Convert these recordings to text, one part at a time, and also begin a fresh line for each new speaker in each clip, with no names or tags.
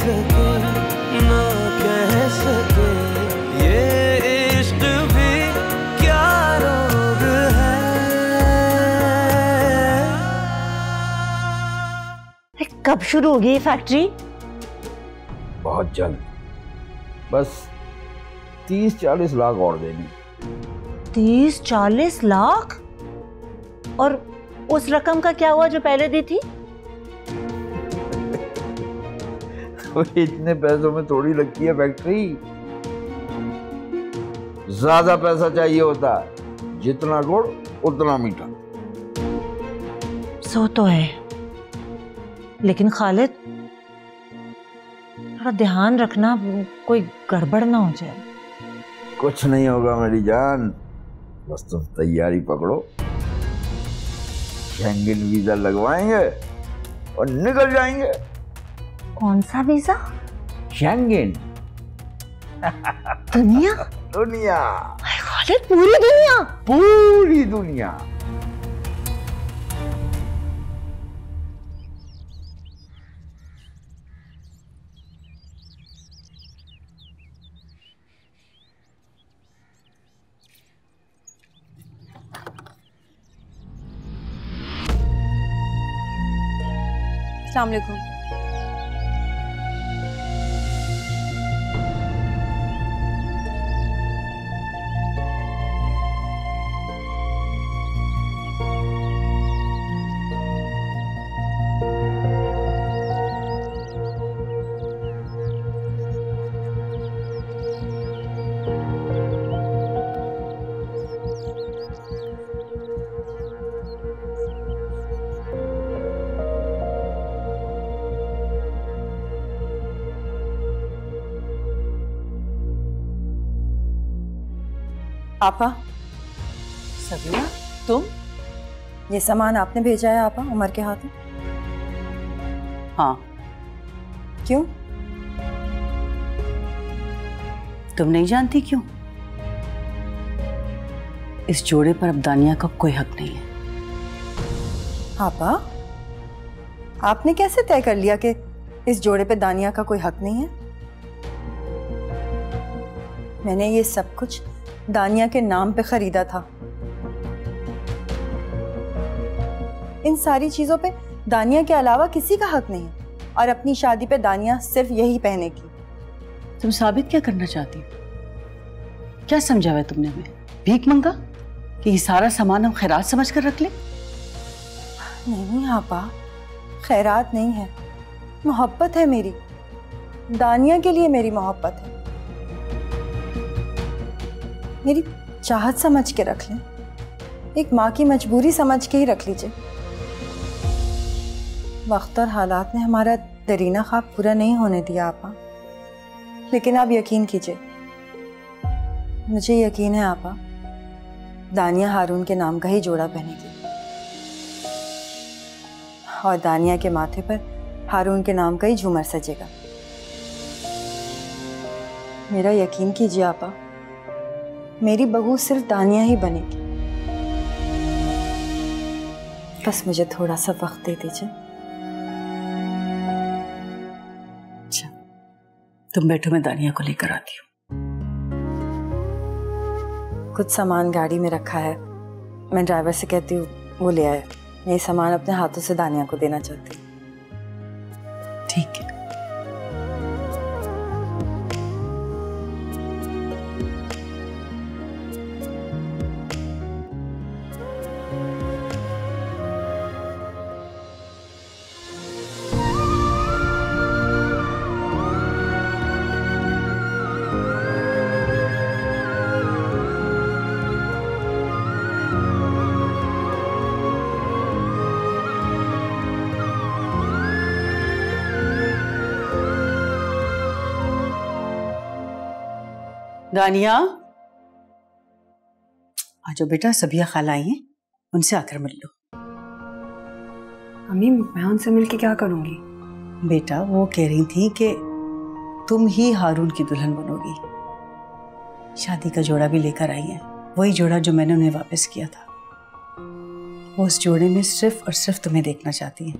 सके ना कह सके, ये इश्क भी क्या रोग है।
कब शुरू होगी ये फैक्ट्री?
बहुत जल्द, बस 30-40 लाख और देनी।
30-40 लाख? और उस रकम का क्या हुआ जो पहले दी थी?
तो इतने पैसों में थोड़ी लगती है फैक्ट्री, ज्यादा पैसा चाहिए होता है, जितना गुड़ उतना मीठा।
सो तो है, लेकिन खालिद थोड़ा ध्यान रखना, कोई गड़बड़ ना हो जाए।
कुछ नहीं होगा मेरी जान, बस तुम तैयारी पकड़ो, शेंगेन वीजा लगवाएंगे और निकल जाएंगे।
कौन सा वीजा?
शेंगेन।
दुनिया?
दुनिया।
खालिद, पूरी दुनिया?
पूरी दुनिया।
अस्सलाम वालेकुम। आपा।
सबीना, तुम?
ये सामान आपने भेजा है आपा उमर के हाथों?
हाँ।
क्यों?
तुम नहीं जानती क्यों? इस जोड़े पर अब दानिया का कोई हक नहीं है।
आपा, आपने कैसे तय कर लिया कि इस जोड़े पे दानिया का कोई हक नहीं है? मैंने ये सब कुछ दानिया के नाम पे खरीदा था। इन सारी चीजों पे दानिया के अलावा किसी का हक नहीं है, और अपनी शादी पे दानिया सिर्फ यही पहनेगी।
तुम साबित क्या करना चाहती हो? क्या समझा हुआ तुमने हमें? भीख मंगा कि ये सारा सामान हम खैरात समझ कर रख ले?
नहीं आपा, खैरात नहीं है, मोहब्बत है मेरी। दानिया के लिए मेरी मोहब्बत है। मेरी चाहत समझ के रख लें, एक माँ की मजबूरी समझ के ही रख लीजिए। वक्त और हालात ने हमारा दरीना ख्वाब पूरा नहीं होने दिया आपा, लेकिन आप यकीन कीजिए, मुझे यकीन है आपा, दानिया हारून के नाम का ही जोड़ा पहनेगी, और दानिया के माथे पर हारून के नाम का ही झूमर सजेगा। मेरा यकीन कीजिए आपा, मेरी बहू सिर्फ दानिया ही बनेगी। बस मुझे थोड़ा सा वक्त दे दीजिए।
अच्छा, तुम बैठो, मैं दानिया को लेकर आती हूँ।
कुछ सामान गाड़ी में रखा है, मैं ड्राइवर से कहती हूँ वो ले आए। मैं ये सामान अपने हाथों से दानिया को देना चाहती हूँ।
ठीक है। दानिया, आजो बेटा, सबिया खाला आई हैं, उनसे आकर मिल लो।
अम्मी, मैं उनसे मिलके क्या करूंगी?
बेटा, वो कह रही थी कि तुम ही हारून की दुल्हन बनोगी। शादी का जोड़ा भी लेकर आई है, वही जोड़ा जो मैंने उन्हें वापस किया था। वो उस जोड़े में सिर्फ और सिर्फ तुम्हें देखना चाहती हैं।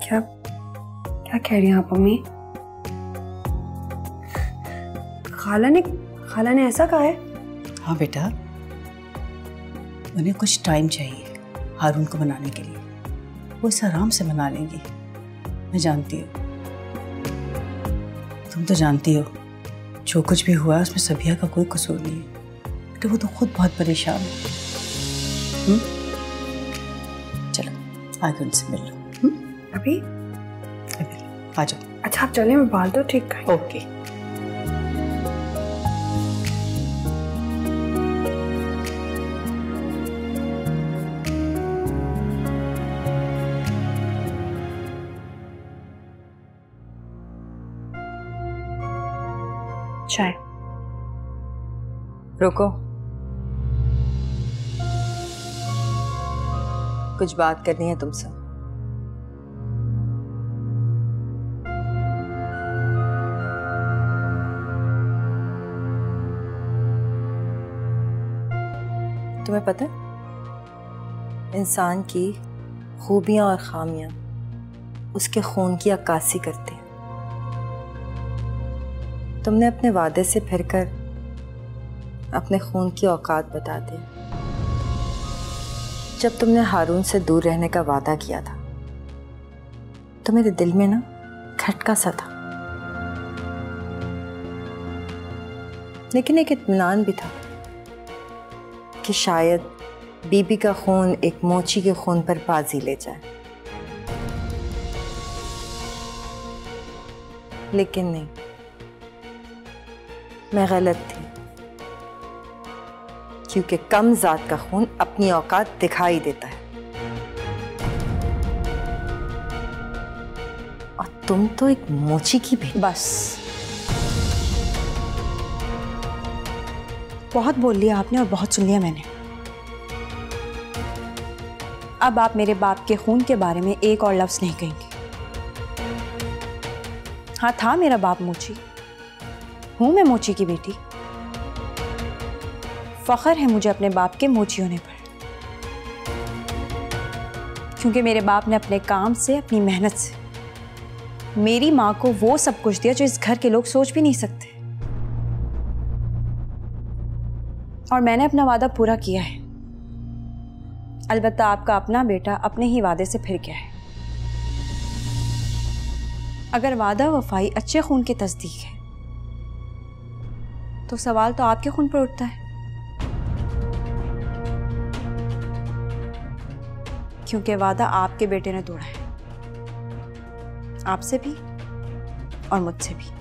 क्या क्या कह रही हैं आप अम्मी? खाला ने ऐसा कहा है?
हाँ बेटा, उन्हें कुछ टाइम चाहिए हारून को मनाने के लिए। वो इस आराम से मना लेंगी, मैं जानती हूँ। तुम तो जानती हो जो कुछ भी हुआ उसमें सबिया का कोई कसूर नहीं है। तो वो तो खुद बहुत परेशान है। चलो आगे उनसे मिल लो।
अभी
आ जाओ।
अच्छा आप चले, मैं बाल तो ठीक कर।
ओके।
चाय।
रुको, कुछ बात करनी है तुमसे। तुम्हें पता है, इंसान की खूबियां और खामियां उसके खून की अक्कासी करती हैं। तुमने अपने वादे से फिरकर अपने खून की औकात बता दी। जब तुमने हारून से दूर रहने का वादा किया था तो मेरे दिल में ना खटका सा था, लेकिन एक इत्मीनान भी था कि शायद बीबी का खून एक मोची के खून पर बाजी ले जाए। लेकिन नहीं, मैं गलत थी, क्योंकि कम जात का खून अपनी औकात दिखाई देता है। और तुम तो एक मोची की बेटी।
बस बहुत बोल लिया आपने और बहुत सुन लिया मैंने। अब आप मेरे बाप के खून के बारे में एक और लफ्ज नहीं कहेंगे। हाँ, था मेरा बाप मोची, हूं मैं मोची की बेटी। फख्र है मुझे अपने बाप के मोची होने पर, क्योंकि मेरे बाप ने अपने काम से, अपनी मेहनत से मेरी माँ को वो सब कुछ दिया जो इस घर के लोग सोच भी नहीं सकते। और मैंने अपना वादा पूरा किया है। अलबत्ता आपका अपना बेटा अपने ही वादे से फिर गया है। अगर वादा वफाई अच्छे खून की तस्दीक है तो सवाल तो आपके खून पर उठता है, क्योंकि वादा आपके बेटे ने तोड़ा है, आपसे भी और मुझसे भी।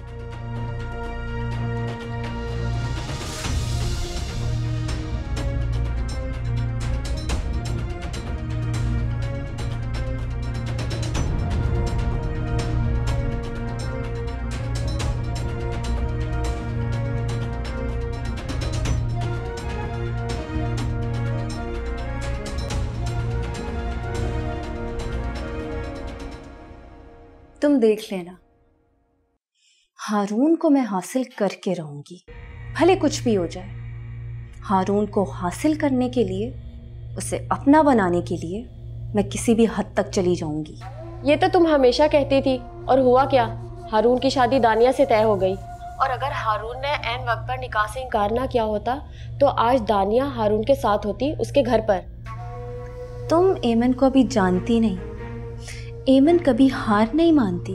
तुम देख लेना, हारून को मैं हासिल करके रहूंगी, भले कुछ भी हो जाए। हारून को हासिल करने के लिए, उसे अपना बनाने के लिए मैं किसी भी हद तक चली जाऊंगी।
ये तो तुम हमेशा कहती थी, और हुआ क्या? हारून की शादी दानिया से तय हो गई। और अगर हारून ने ऐन वक्त पर निकाह से इनकार ना किया होता तो आज दानिया हारून के साथ होती, उसके घर पर।
तुम एमन को अभी जानती नहीं। एमन कभी हार नहीं मानती।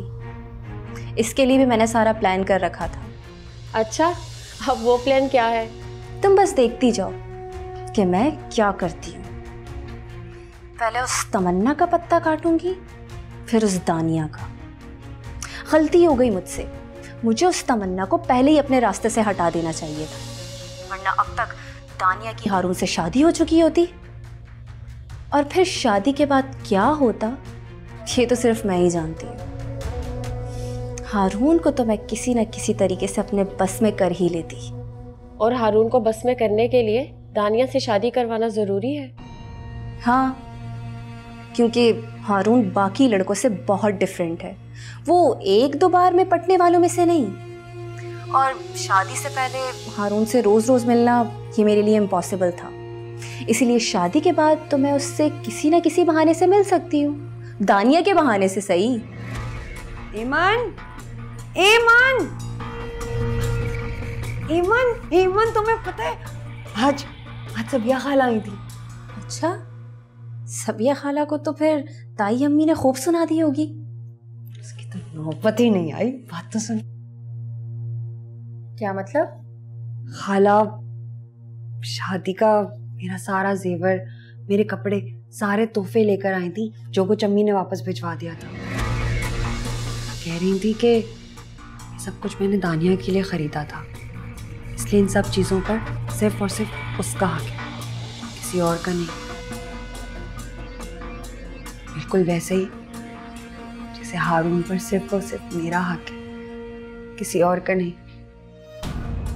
इसके लिए भी मैंने सारा प्लान कर रखा था।
अच्छा, अब वो प्लान क्या है?
तुम बस देखती जाओ कि मैं क्या करती हूँ। पहले उस तमन्ना का पत्ता काटूंगी, फिर उस दानिया का। गलती हो गई मुझसे, मुझे उस तमन्ना को पहले ही अपने रास्ते से हटा देना चाहिए था, वरना अब तक दानिया की हारून से शादी हो चुकी होती। और फिर शादी के बाद क्या होता ये तो सिर्फ मैं ही जानती हूँ। हारून को तो मैं किसी न किसी तरीके से अपने बस में कर ही लेती।
और हारून को बस में करने के लिए दानिया से शादी करवाना ज़रूरी है?
हाँ, क्योंकि हारून बाकी लड़कों से बहुत डिफरेंट है। वो एक दो बार में पटने वालों में से नहीं। और शादी से पहले हारून से रोज़ रोज़ मिलना ये मेरे लिए इम्पॉसिबल था। इसीलिए शादी के बाद तो मैं उससे किसी न किसी बहाने से मिल सकती हूँ, दानिया के बहाने से सही।
ईमान, ईमान, ईमान, ईमान, तुम्हें पता है आज सबिया खाला आई थी।
अच्छा, सबिया खाला को तो फिर ताई अम्मी ने खूब सुना दी होगी।
उसकी तो नौबत ही नहीं आई। बात तो सुन।
क्या मतलब?
खाला शादी का मेरा सारा जेवर, मेरे कपड़े, सारे तोहफे लेकर आई थी जो कुछ अम्मी ने वापस भिजवा दिया था। कह रही थी कि सब कुछ मैंने दानिया के लिए खरीदा था, इसलिए इन सब चीज़ों पर सिर्फ और सिर्फ उसका हक है, किसी और का नहीं। बिल्कुल वैसे ही जैसे हारून पर सिर्फ और सिर्फ मेरा हक है, किसी और का नहीं।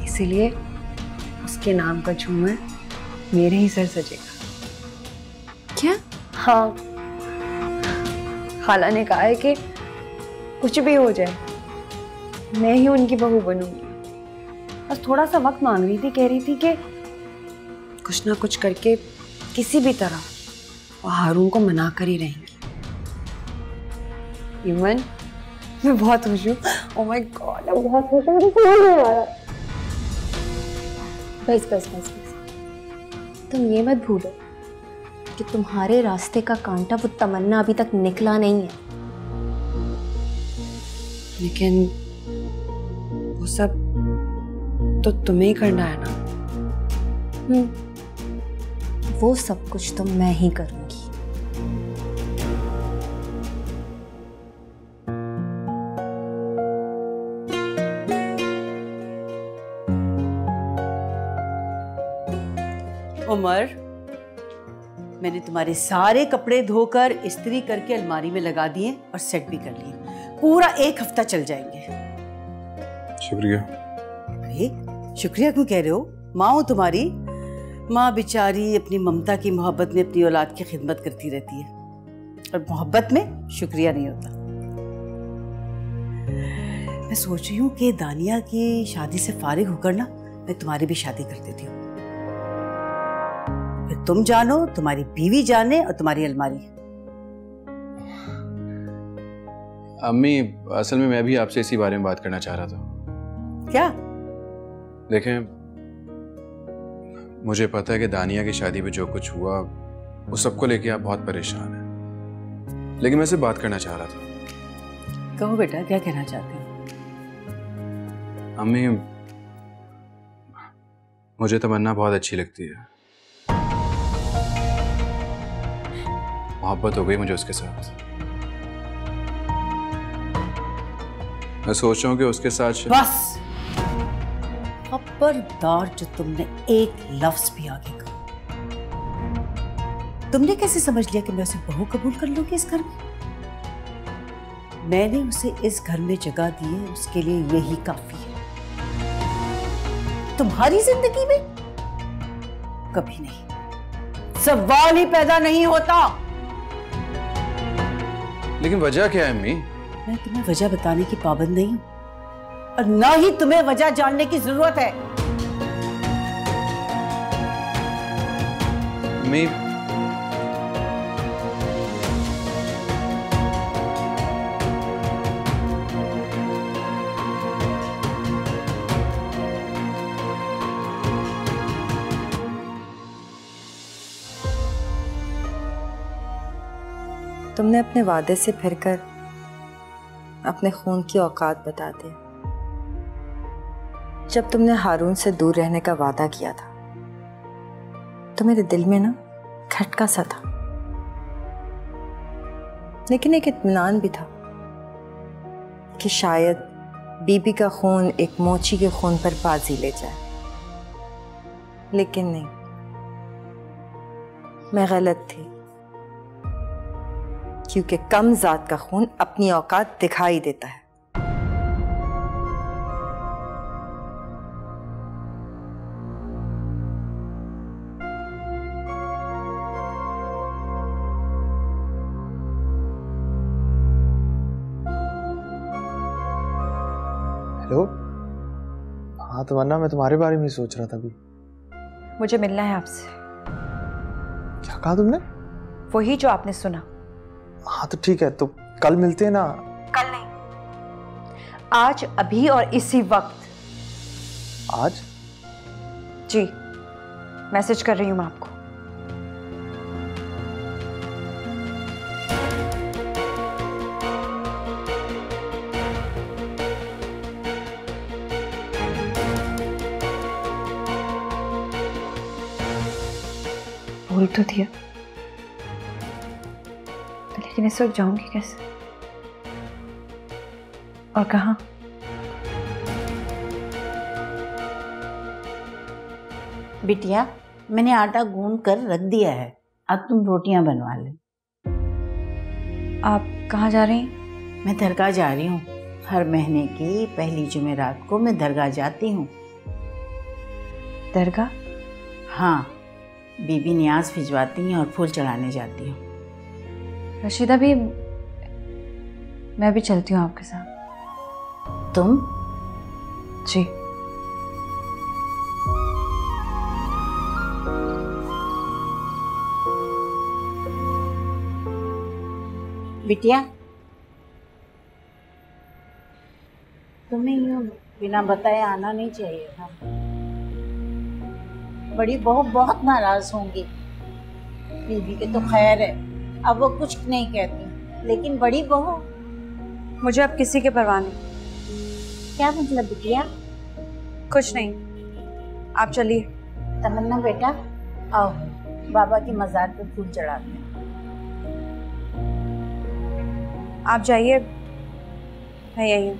इसीलिए उसके नाम का झूमर मेरे ही सर सजेगा।
क्या?
हाँ, खाला ने कहा है कि कुछ भी हो जाए मैं ही उनकी बहू बनूंगी। बस थोड़ा सा वक्त मांग रही थी, कह रही थी कि कुछ ना कुछ करके किसी भी तरह वो हारून को मना कर ही रहेंगी। ईमन, मैं बहुत खुश हूँ। ओह माय गॉड, मैं बहुत खुश हूँ।
बस बस बस बस, तुम ये मत भूलो कि तुम्हारे रास्ते का कांटा वो तमन्ना अभी तक निकला नहीं है।
लेकिन वो सब तो तुम्हें ही करना है ना।
वो सब कुछ तो मैं ही करूंगी।
उमर, मैंने तुम्हारे सारे कपड़े धोकर इस्त्री करके अलमारी में लगा दिए और सेट भी कर लिए। पूरा 1 हफ्ता चल जाएंगे।
शुक्रिया।
अरे शुक्रिया क्यों कह रहे हो? माँ हूं तुम्हारी। माँ बेचारी अपनी ममता की मोहब्बत में अपनी औलाद की खिदमत करती रहती है, और मोहब्बत में शुक्रिया नहीं होता। मैं सोच रही हूँ कि दानिया की शादी से फारिग होकर ना मैं तुम्हारी भी शादी कर देती हूँ। फिर तुम जानो, तुम्हारी बीवी जाने और तुम्हारी अलमारी।
अम्मी, असल में मैं भी आपसे इसी बारे में बात करना चाह रहा था।
क्या?
देखें, मुझे पता है कि दानिया की शादी में जो कुछ हुआ उस सबको लेके आप बहुत परेशान हैं, लेकिन मैं सिर्फ बात करना चाह रहा था।
कहो बेटा, क्या कहना चाहते हो?
अम्मी, मुझे तमन्ना बहुत अच्छी लगती है। मोहब्बत हो गई मुझे उसके साथ। मैं सोच रहा हूँ कि उसके साथ
बस खबरदार जो तुमने एक लफ्ज भी आगे कहा। तुमने कैसे समझ लिया कि मैं उसे बहू कबूल कर लूंगी इस घर में? मैंने उसे इस घर में जगह दी है, उसके लिए यही काफी है। तुम्हारी जिंदगी में कभी नहीं, सवाल ही पैदा नहीं होता।
लेकिन वजह क्या है अम्मी?
मैं तुम्हें वजह बताने की पाबंद नहीं हूं, और ना ही तुम्हें वजह जानने की जरूरत है।
अम्मी,
तुमने अपने वादे से फिरकर अपने खून की औकात बता दी। जब तुमने हारून से दूर रहने का वादा किया था तो मेरे दिल में ना खटका सा था, लेकिन एक इत्मीनान भी था कि शायद बीबी का खून एक मोची के खून पर बाजी ले जाए। लेकिन नहीं, मैं गलत थी, क्योंकि कम जात का खून अपनी औकात दिखाई देता है।
हेलो। हाँ तमन्ना, मैं तुम्हारे बारे में ही सोच रहा था अभी।
मुझे मिलना है आपसे।
क्या कहा तुमने?
वही जो आपने सुना।
हाँ तो ठीक है, तो कल मिलते हैं ना।
कल नहीं, आज, अभी और इसी वक्त।
आज?
जी, मैसेज कर रही हूँ मैं आपको। बोल तो दिया, लेकिन इस वक्त जाऊंगी कैसे और कहाँ?
बिटिया, मैंने आटा गूंद कर रख दिया है, अब तुम रोटियां बनवा ले।
आप कहाँ जा रही हैं?
मैं दरगाह जा रही हूँ। हर महीने की पहली जुमेरात को मैं दरगाह जाती हूँ।
दरगाह?
हाँ, बीबी नियाज भिजवाती हैं और फूल चढ़ाने जाती हूँ।
रशीदा भी, मैं भी चलती हूँ आपके साथ।
तुम?
जी।
बिटिया, तुम्हें यूँ बिना बताए आना नहीं चाहिए था। बड़ी बहू बहुत नाराज होंगी। बीबी के तो खैर है, अब वो कुछ नहीं कहती, लेकिन बड़ी बहू।
मुझे अब किसी के परवाह नहीं।
क्या मतलब बिटिया?
कुछ नहीं, आप चलिए।
तमन्ना बेटा, आओ बाबा की मज़ार पे फूल चढ़ाते हैं।
आप जाइए, मैं यही हूँ।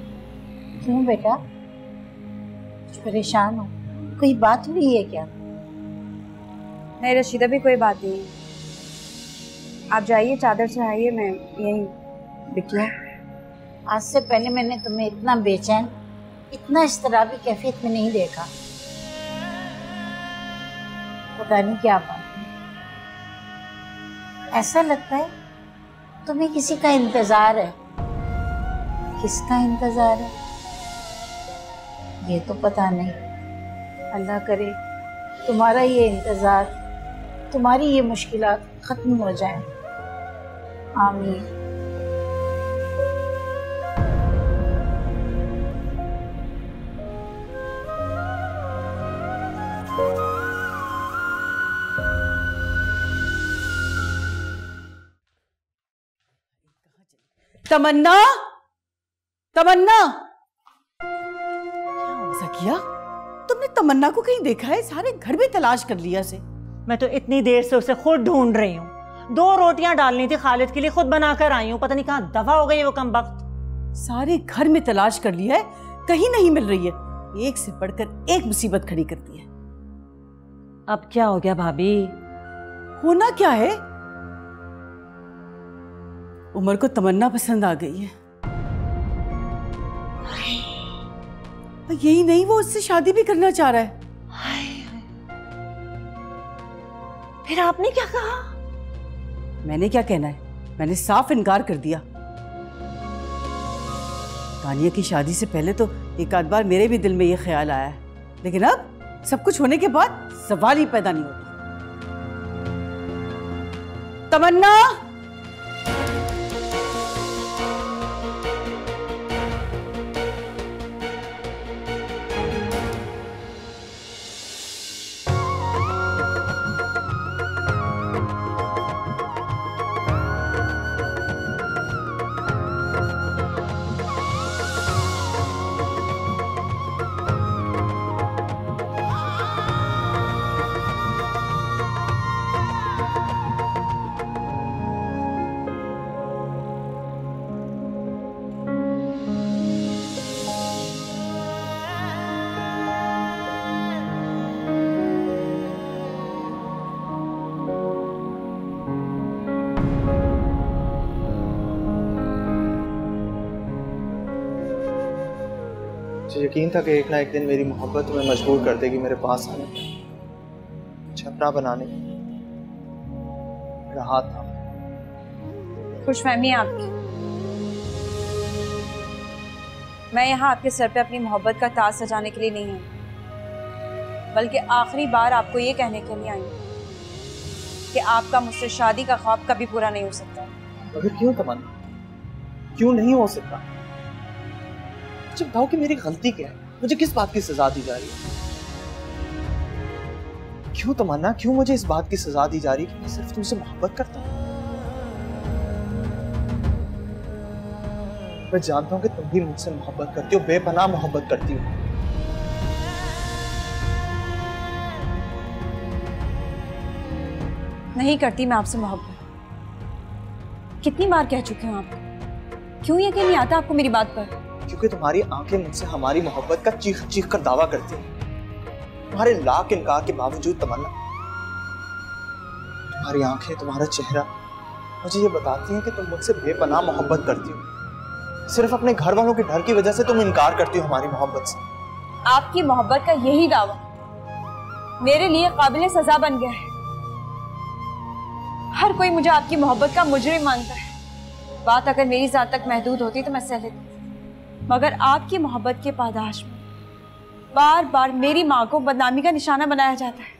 क्यों बेटा, कुछ परेशान हो? कोई बात हुई है क्या?
नहीं रशीदा भी, कोई बात नहीं। आप जाइए, चादर चढ़ाइए, मैं यही।
बिटिया, आज से पहले मैंने तुम्हें इतना बेचैन, इतना इस्तराबी कैफियत में नहीं देखा। पता नहीं क्या बात है, ऐसा लगता है तुम्हें किसी का इंतजार है। किसका इंतजार है ये तो पता नहीं। अल्लाह करे तुम्हारा ये इंतजार, तुम्हारी ये मुश्किलात खत्म हो जाए। आमीन।
तमन्ना, तमन्ना, क्या किया तुमने? तमन्ना को कहीं देखा है? सारे घर में तलाश कर लिया से।
मैं तो इतनी देर से उसे खुद ढूंढ रही हूँ। 2 रोटियां डालनी थी खालिद के लिए, खुद बनाकर आई हूँ। पता नहीं कहाँ दफा हो गई वो कमबख्त।
सारे घर में तलाश कर लिया है, कहीं नहीं मिल रही है। एक से बढ़कर एक मुसीबत खड़ी करती है।
अब क्या हो गया भाभी?
होना क्या है, उमर को तमन्ना पसंद आ गई है। यही नहीं, वो उससे शादी भी करना चाह रहा है।
फिर आपने क्या कहा?
मैंने क्या कहना है, मैंने साफ इनकार कर दिया। तानिया की शादी से पहले तो एक आध बार मेरे भी दिल में ये ख्याल आया है, लेकिन अब सब कुछ होने के बाद सवाल ही पैदा नहीं होता। तमन्ना,
मुझे यकीन था कि एक ना एक दिन मेरी मोहब्बत तुम्हें मजबूर कर देगी मेरे पास आने, छपरा बनाने। मेरा हाथ था।
खुशफहमी है आपकी। मैं यहाँ आपके सर पे अपनी मोहब्बत का ताज सजाने के लिए नहीं हूँ, बल्कि आखिरी बार आपको ये कहने के लिए आई हूँ कि आपका मुझसे शादी का ख्वाब कभी पूरा नहीं हो सकता।
मगर क्यों तमन्ना, क्यों नहीं हो सकता? मुझे बताओ कि मेरी गलती क्या है, मुझे किस बात की सजा दी जा रही है? क्यों तमन्ना, क्यों मुझे इस बात की सजा दी जा रही है कि मैं सिर्फ तुमसे मोहब्बत करता हूँ? मैं जानता हूँ कि तुम भी मुझसे मोहब्बत करती हो, बेपनाह मोहब्बत करती हो।
नहीं करती मैं आपसे मोहब्बत। कितनी बार कह चुकी हूँ आपको, क्यों यकीन नहीं आता आपको मेरी बात पर?
क्योंकि तुम्हारी आंखें मुझसे हमारी मोहब्बत का चीख चीख कर दावा करती हैं। तुम्हारे लाख इनकार के बावजूद तमन्ना, तुम्हारी आंखें, तुम्हारा चेहरा मुझे ये बताती हैं कि तुम मुझसे बेपनाह मोहब्बत करती हो। सिर्फ अपने घर वालों के डर की वजह से तुम इनकार करती हो हमारी मोहब्बत से।
आपकी मोहब्बत का यही दावा मेरे लिए काबिल सजा बन गया है। हर कोई मुझे आपकी मोहब्बत का मुजरिम मानता है। बात अगर मेरी जात तक महदूद होती तो मैं सह लेती, मगर आपकी मोहब्बत के पादाश में बार बार मेरी माँ को बदनामी का निशाना बनाया जाता है,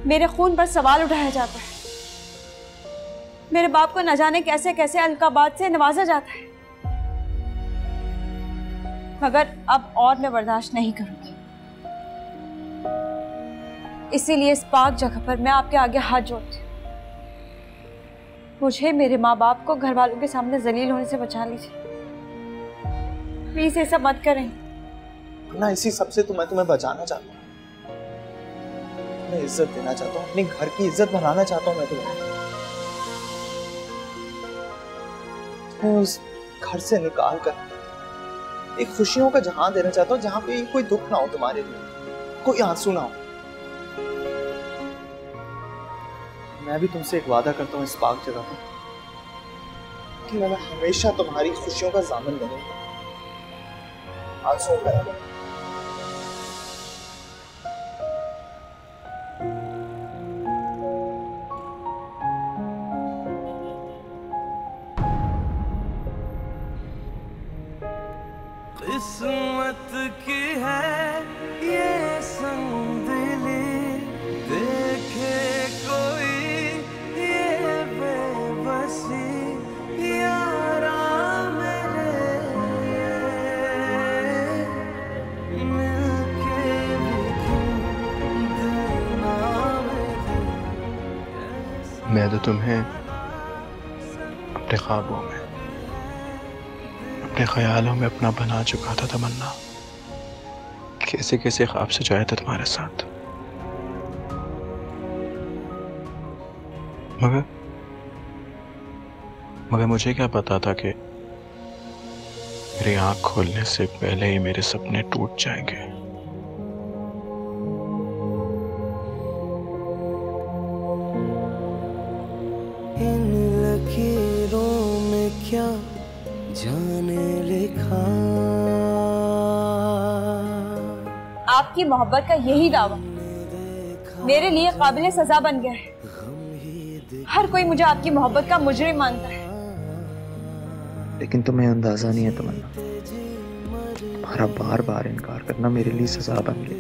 मेरे खून पर सवाल उठाया जाता है, मेरे बाप को न जाने कैसे कैसे अलकाबात से नवाजा जाता है। मगर अब और मैं बर्दाश्त नहीं करूंगी, इसीलिए इस पाक जगह पर मैं आपके आगे हाथ जोड़ती हूँ। मुझे मेरे माँ बाप को घर वालों के सामने जलील होने से बचा लीजिए, प्लीज ऐसा मत करें।
ना इसी सबसे तो मैं तुम्हें बचाना चाहता हूँ, मैं इज्जत देना चाहता हूँ, अपने घर की इज्जत बनाना चाहता हूँ। मैं तुम्हें उस घर से निकाल कर एक खुशियों का जहां देना चाहता हूँ, जहां पे कोई दुख ना हो तुम्हारे लिए, कोई आंसू ना हो। मैं भी तुमसे एक वादा करता हूँ इस पाक जगह पर कि मैं हमेशा तुम्हारी खुशियों का ज़ामिन बनूंगा, आंसुओं का नहीं।
किस्मत की है ये संगदिली, देखे कोई ये बेबसी, यारा मेरे मिलके भी क्यों देना मेरे।
मैं तो तुम्हें अपने ख्वाबों में, अपने ख्यालों में अपना बना चुका था तमन्ना। कैसे कैसे ख्वाब सजाया था तुम्हारे साथ, मगर मुझे क्या पता था कि मेरी आंख खोलने से पहले ही मेरे सपने टूट जाएंगे।
इन लकीरों में क्या जाने लिखा,
आपकी मोहब्बत का यही दावा मेरे लिए काबिल सजा बन गया है। हर कोई मुझे आपकी मोहब्बत का मुजरिम मानता है।
लेकिन तुम्हें अंदाजा नहीं है तमन्ना, तुम्हारा बार बार इनकार करना मेरे लिए सजा बन गया।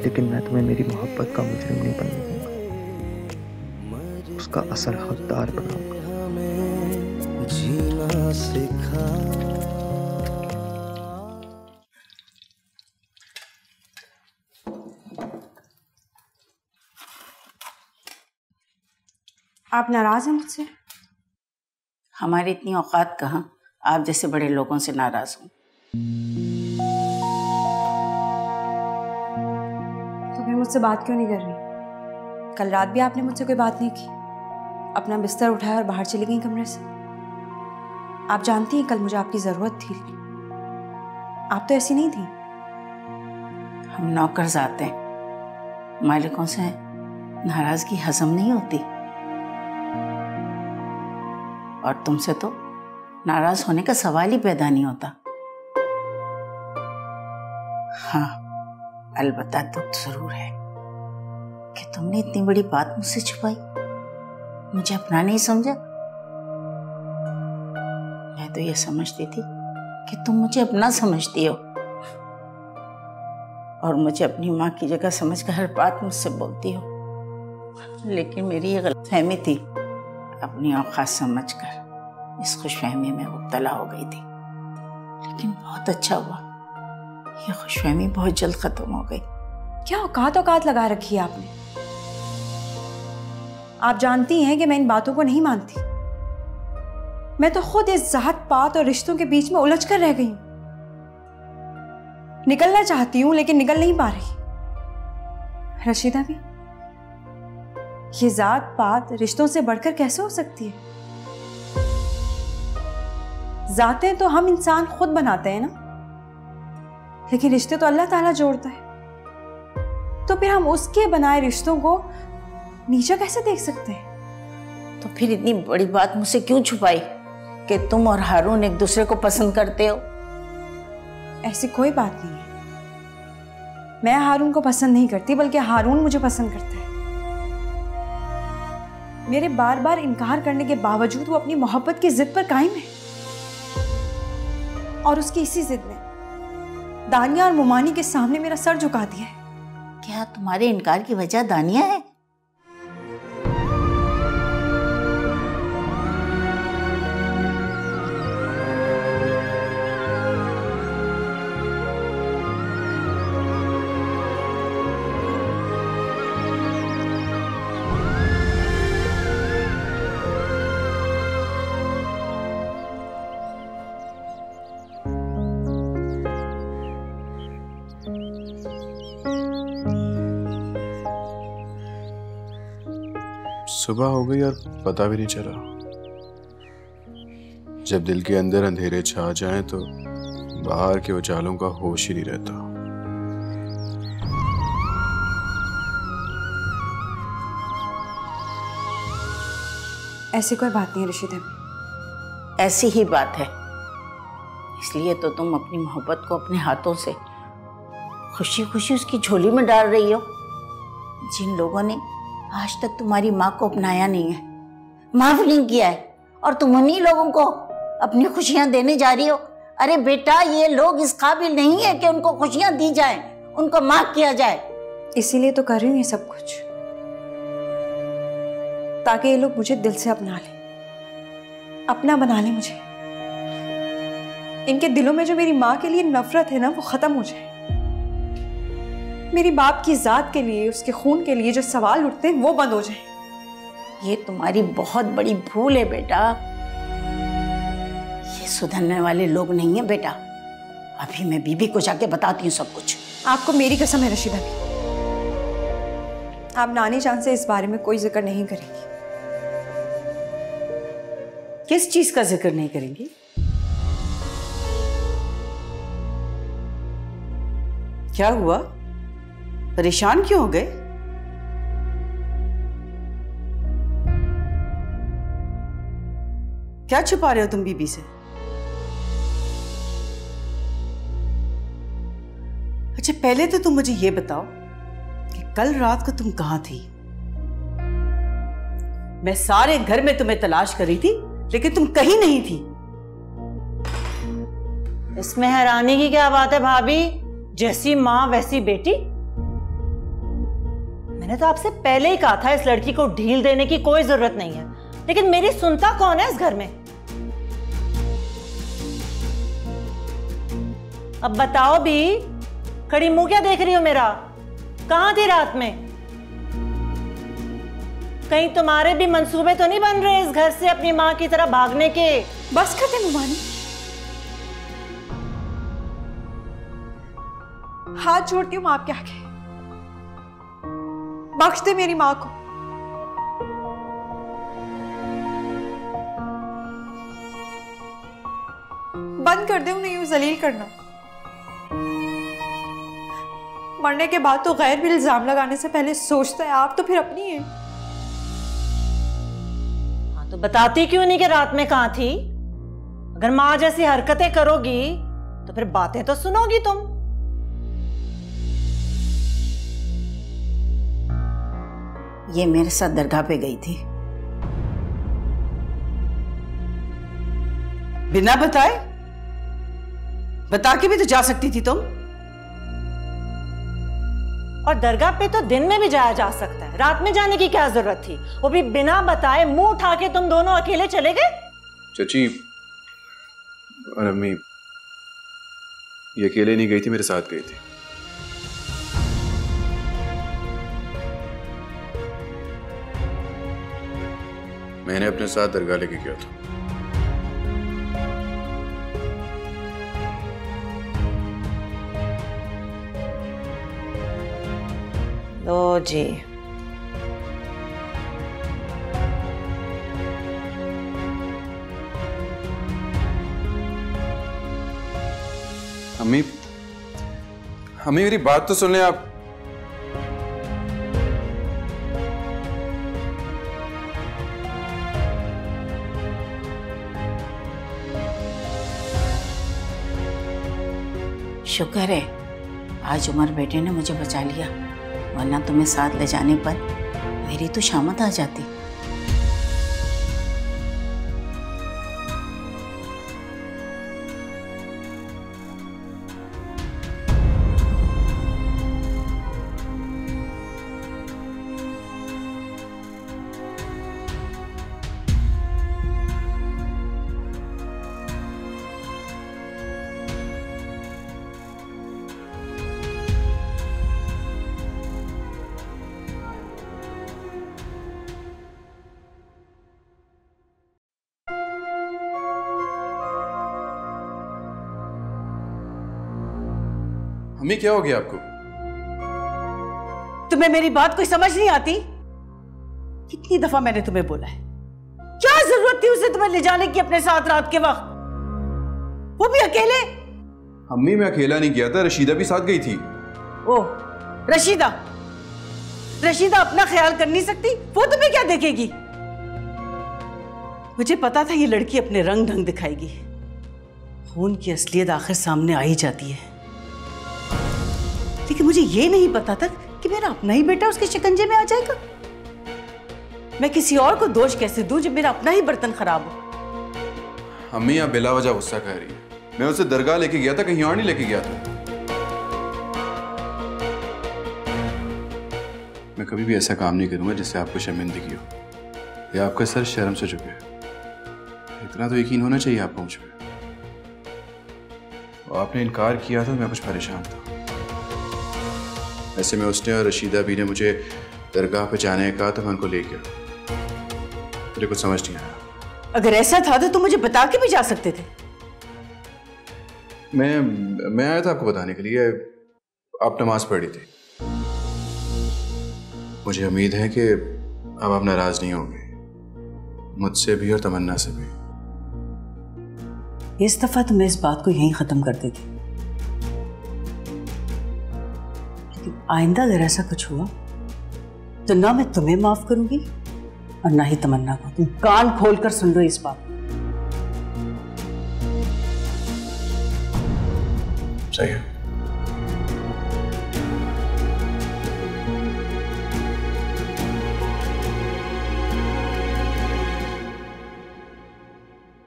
लेकिन मैं तुम्हें मेरी मोहब्बत का मुजरिम नहीं बनने दूंगा, उसका असल हकदार बनाऊंगा।
जीना सिखा।
आप नाराज हैं मुझसे?
हमारी इतनी औकात कहाँ आप जैसे बड़े लोगों से नाराज हूँ।
तो फिर मुझसे बात क्यों नहीं कर रही? कल रात भी आपने मुझसे कोई बात नहीं की, अपना बिस्तर उठाया और बाहर चली गई कमरे से। आप जानती हैं कल मुझे आपकी जरूरत थी, आप तो ऐसी नहीं थी।
हम नौकर जाते हैं, मालिकों से नाराजगी हजम नहीं होती, और तुमसे तो नाराज होने का सवाल ही पैदा नहीं होता। हाँ, अलबत्ता दुख जरूर है कि तुमने इतनी बड़ी बात मुझसे छुपाई, मुझे अपना नहीं समझा। मैं तो ये समझती थी कि तुम मुझे अपना समझती हो और मुझे अपनी माँ की जगह समझकर हर बात मुझसे बोलती हो। लेकिन मेरी ये गलतफहमी थी, अपनी औकात समझकर इस खुशफहमी में मुब्तला हो गई थी, लेकिन बहुत अच्छा हुआ, ये खुशफहमी बहुत जल्द खत्म हो गई।
क्या औकात लगा रखी है आपने? आप जानती हैं कि मैं इन बातों को नहीं मानती। मैं तो खुद इस जात पात और रिश्तों के बीच में उलझ कर रह गई हूं। निकलना चाहती हूं लेकिन निकल नहीं पा रही। रशीदा भी, ये जात पात रिश्तों से बढ़कर कैसे हो सकती है? जातें तो हम इंसान खुद बनाते हैं ना, लेकिन रिश्ते तो अल्लाह ताला जोड़ता है। तो फिर हम उसके बनाए रिश्तों को नीचा कैसे देख सकते हैं?
तो फिर इतनी बड़ी बात मुझसे क्यों छुपाई कि तुम और हारून एक दूसरे को पसंद करते हो?
ऐसी कोई बात नहीं है। मैं हारून को पसंद नहीं करती, बल्कि हारून मुझे पसंद करता है। मेरे बार बार इनकार करने के बावजूद वो अपनी मोहब्बत की जिद पर कायम है, और उसकी इसी जिद ने दानिया और मुमानी के सामने मेरा सर झुका दिया है।
क्या तुम्हारे इनकार की वजह दानिया है?
सुबह हो गई और पता भी नहीं चला। जब दिल के अंदर अंधेरे छा जाएं तो बाहर के उजालों का होश ही नहीं रहता।
ऐसी कोई बात नहीं है रशीदा।
ऐसी ही बात है, इसलिए तो तुम अपनी मोहब्बत को अपने हाथों से खुशी खुशी उसकी झोली में डाल रही हो। जिन लोगों ने आज तक तुम्हारी माँ को अपनाया नहीं है, माफ नहीं किया है, और तुम उन्हीं लोगों को अपनी खुशियां देने जा रही हो। अरे बेटा, ये लोग इस काबिल नहीं है कि उनको खुशियां दी जाएं, उनको माफ किया जाए।
इसीलिए तो कर रही हूँ ये सब कुछ, ताकि ये लोग मुझे दिल से अपना लें, अपना बना लें मुझे। इनके दिलों में जो मेरी माँ के लिए नफरत है ना, वो खत्म हो जाए। मेरी बाप की जात के लिए, उसके खून के लिए जो सवाल उठते हैं वो बंद हो जाए।
ये तुम्हारी बहुत बड़ी भूल है बेटा। ये सुधरने वाले लोग नहीं है बेटा। अभी मैं बीबी को जाके बताती हूँ सब कुछ।
आपको मेरी कसम है रशीदा भी, आप नानी जान से इस बारे में कोई जिक्र नहीं करेंगी।
किस चीज का जिक्र नहीं करेंगी? क्या हुआ? परेशान क्यों हो गए? क्या छुपा रहे हो तुम बीबी से? अच्छा, पहले तो तुम मुझे ये बताओ कि कल रात को तुम कहां थी? मैं सारे घर में तुम्हें तलाश कर रही थी, लेकिन तुम कहीं नहीं थी।
इसमें हैरानी की क्या बात है भाभी? जैसी माँ वैसी बेटी। मैंने तो आपसे पहले ही कहा था इस लड़की को ढील देने की कोई जरूरत नहीं है, लेकिन मेरी सुनता कौन है इस घर में? अब बताओ भी, खड़ी मुंह क्या देख रही हो मेरा? कहां थी रात में? कहीं तुम्हारे भी मंसूबे तो नहीं बन रहे इस घर से अपनी माँ की तरह भागने के?
बस कर दे मुमानी, हाथ जोड़ती हूँ माँ के आगे, बख्श दे मेरी माँ को। बंद कर दे उन्हें यूं जलील करना। मरने के बाद तो गैर भी इल्जाम लगाने से पहले सोचता है, आप तो फिर अपनी है।
हाँ, तो बताती क्यों नहीं कि रात में कहां थी? अगर माँ जैसी हरकतें करोगी तो फिर बातें तो सुनोगी तुम।
ये मेरे साथ दरगाह पे गई थी।
बिना बताए? बता के भी तो जा सकती थी तुम।
और दरगाह पे तो दिन में भी जाया जा सकता है, रात में जाने की क्या जरूरत थी? वो भी बिना बताए मुंह उठा के तुम दोनों अकेले चले गए।
चाची और अम्मी, ये अकेले नहीं गई थी, मेरे साथ गई थी। मैंने अपने साथ दरगाह लेके गया था।
लो जी,
अम्मी, अम्मी मेरी बात तो सुन लें आप।
शुक्र है आज उमर बेटे ने मुझे बचा लिया, वरना तुम्हें साथ ले जाने पर मेरी तो शामत आ जाती।
अम्मी क्या हो गया आपको?
तुम्हें मेरी बात कोई समझ नहीं आती? कितनी दफा मैंने तुम्हें बोला है, क्या जरूरत थी उसे तुम्हें ले जाने की अपने साथ रात के वक्त, वो भी अकेले?
अम्मी मैं अकेला नहीं गया था, रशीदा भी साथ गई थी।
ओह रशीदा, रशीदा अपना ख्याल कर नहीं सकती? वो तुम्हें क्या देखेगी? मुझे पता था ये लड़की अपने रंग ढंग दिखाएगी, खून की असलियत आखिर सामने आ ही जाती है, लेकिन मुझे ये नहीं पता था कि मेरा अपना ही बेटा उसके शिकंजे में आ जाएगा। मैं किसी और को दोष कैसे दूं जब मेरा अपना ही बर्तन खराब हो?
अम्मी आप बिला वजह गुस्सा कर रही है। मैं उसे दरगाह लेके गया था, कहीं और नहीं लेके गया था। मैं कभी भी ऐसा काम नहीं करूंगा जिससे आपको शर्मिंदगी हो या आपका सर शर्म से झुके। इतना तो यकीन होना चाहिए आपको मुझ पे। आपने इनकार किया था, मैं कुछ परेशान था। ऐसे में उसने और रशीदा भी ने मुझे दरगाह पे जाने का कहा तो मैं उनको ले गया। मुझे कुछ समझ नहीं आया।
अगर ऐसा था तो तुम मुझे बता के भी जा सकते थे।
मैं आया था आपको बताने के लिए। आप नमाज पढ़ी थी। मुझे उम्मीद है कि अब आप नाराज नहीं होंगे, मुझसे भी और तमन्ना से भी।
इस दफा तो मैं इस बात को यहीं खत्म कर देती, लेकिन आइंदा अगर ऐसा कुछ हुआ तो ना मैं तुम्हें माफ करूंगी और ना ही तमन्ना को। तुम कान खोलकर सुन लो इस बात।
सही है।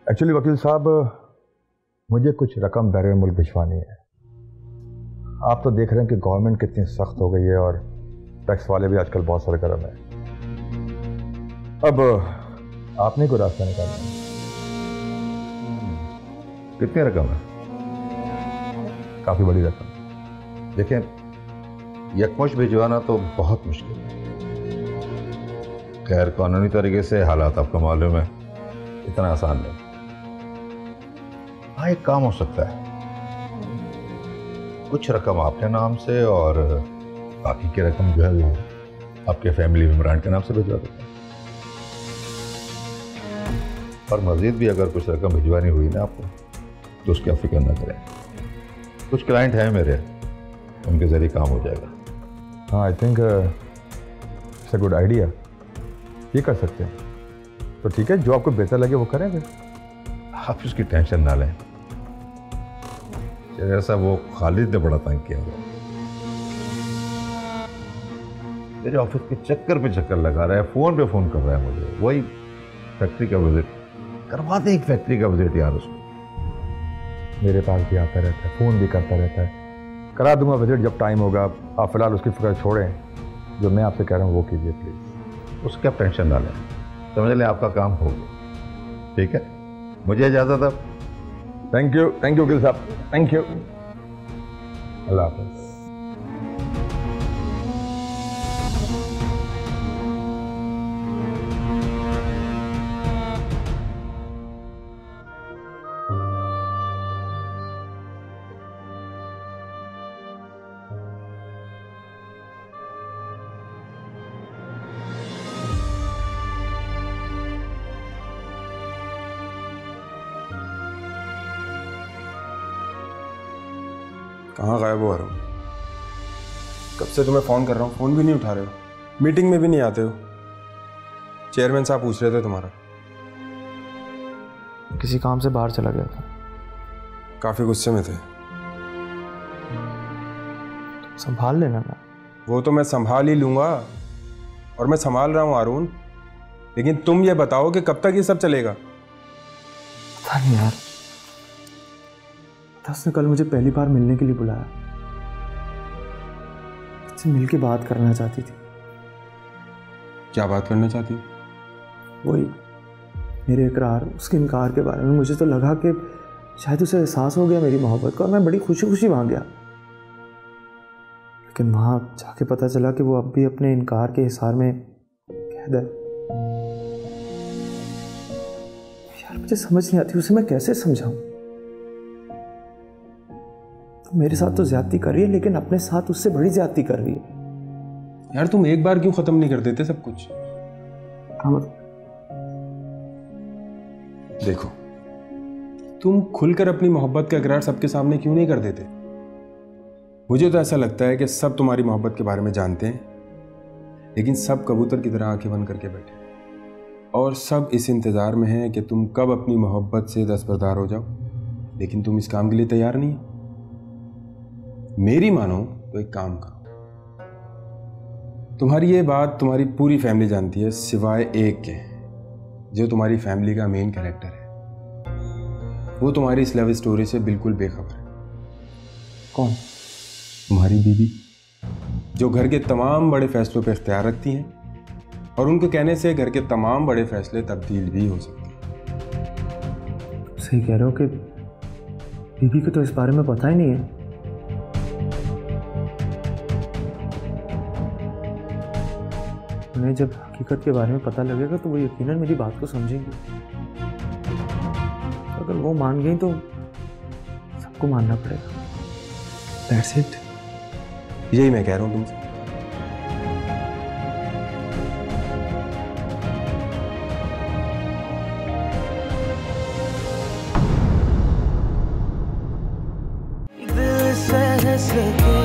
एक्चुअली वकील साहब, मुझे कुछ रकम बैरून मुल्क भिजवानी है। आप तो देख रहे हैं कि गवर्नमेंट कितनी सख्त हो गई है और टैक्स वाले भी आजकल बहुत सरगर्म है। अब आपने कोई रास्ता निकालना है। कितनी रकम है? काफ़ी बड़ी रकम।
देखें, यकमुश्त भिजवाना तो बहुत मुश्किल है। गैर कानूनी तरीके से हालात आपको मालूम है, इतना आसान नहीं। हाँ, एक काम हो सकता है, कुछ रकम आपके नाम से और बाकी की रकम जो है वो आपके फैमिली मेम्बरान के नाम से भिजवा देते हैं। और मजीद भी अगर कुछ रकम भिजवानी हुई ना आपको तो उसकी आप फिक्र ना करें। कुछ क्लाइंट हैं मेरे, उनके जरिए काम हो जाएगा।
हाँ, I think it's a good idea. ये कर सकते हैं तो ठीक है, जो आपको बेहतर लगे वो करें फिर।
आप उसकी टेंशन ना लें। जैसा वो खालिद ने बड़ा तंग किया हुआ, मेरे ऑफिस के चक्कर पे चक्कर लगा रहा है, फोन पे फोन कर रहा है मुझे। वही फैक्ट्री का विजिट करवा दे, एक फैक्ट्री का विजिट यार उसको।
मेरे पास भी आता रहता है, फ़ोन भी करता रहता है, करा दूंगा विजिट जब टाइम होगा। आप फिलहाल उसकी फिक्र छोड़ें, जो मैं आपसे कह रहा हूँ वो कीजिए प्लीज़।
उसकी आप टेंशन ना लें, समझ लें आपका काम हो गया। ठीक है, मुझे इजाज़त अब।
थैंक यू वकील साहब, थैंक यू। अल्लाह हाफ़िज़।
कहाँ गायब हो रहा हूँ? कब से तुम्हें फ़ोन कर रहा हूँ, फ़ोन भी नहीं उठा रहे हो, मीटिंग में भी नहीं आते हो। चेयरमैन साहब पूछ रहे थे तुम्हारा।
किसी काम से बाहर चला गया था।
काफ़ी गुस्से में थे।
संभाल लेना ना।
वो तो मैं संभाल ही लूँगा, और मैं संभाल रहा हूँ हारून, लेकिन तुम ये बताओ कि कब तक ये सब चलेगा?
पता नहीं यार, उसने कल मुझे पहली बार मिलने के लिए बुलाया। उससे मिलके बात करना चाहती थी।
क्या बात करना चाहती?
वही मेरे इकरार, उसके इनकार के बारे में। मुझे तो लगा कि शायद उसे एहसास हो गया मेरी मोहब्बत का, और मैं बड़ी खुशी खुशी वहाँ गया। लेकिन वहाँ जाके पता चला कि वो अब भी अपने इनकार के हिसार में कैद है। यार मुझे समझ नहीं आती, उसे मैं कैसे समझाऊं? मेरे साथ तो ज्यादती कर रही है, लेकिन अपने साथ उससे बड़ी ज्यादती कर रही है।
यार तुम एक बार क्यों खत्म नहीं कर देते सब कुछ? देखो, तुम खुलकर अपनी मोहब्बत का इकरार सबके सामने क्यों नहीं कर देते? मुझे तो ऐसा लगता है कि सब तुम्हारी मोहब्बत के बारे में जानते हैं, लेकिन सब कबूतर की तरह आंखें बंद करके बैठे हैं, और सब इस इंतजार में हैं कि तुम कब अपनी मोहब्बत से दस्तबरदार हो जाओ, लेकिन तुम इस काम के लिए तैयार नहीं हो। मेरी मानो तो एक काम करो। तुम्हारी ये बात तुम्हारी पूरी फैमिली जानती है, सिवाय एक के, जो तुम्हारी फैमिली का मेन कैरेक्टर है। वो तुम्हारी इस लव स्टोरी से बिल्कुल बेखबर है।
कौन?
तुम्हारी बीवी, जो घर के तमाम बड़े फैसलों पर इख्तियार रखती हैं, और उनके कहने से घर के तमाम बड़े फैसले तब्दील भी हो सकते हैं।
सही कह रहे हो कि बीवी को तो इस बारे में पता ही नहीं है। उन्हें जब हकीकत के बारे में पता लगेगा तो वो यकीनन मेरी बात को समझेंगी। अगर वो मान गई तो सबको मानना पड़ेगा।
That's it. यही मैं कह रहा हूँ तुमसे।
दिल सह सके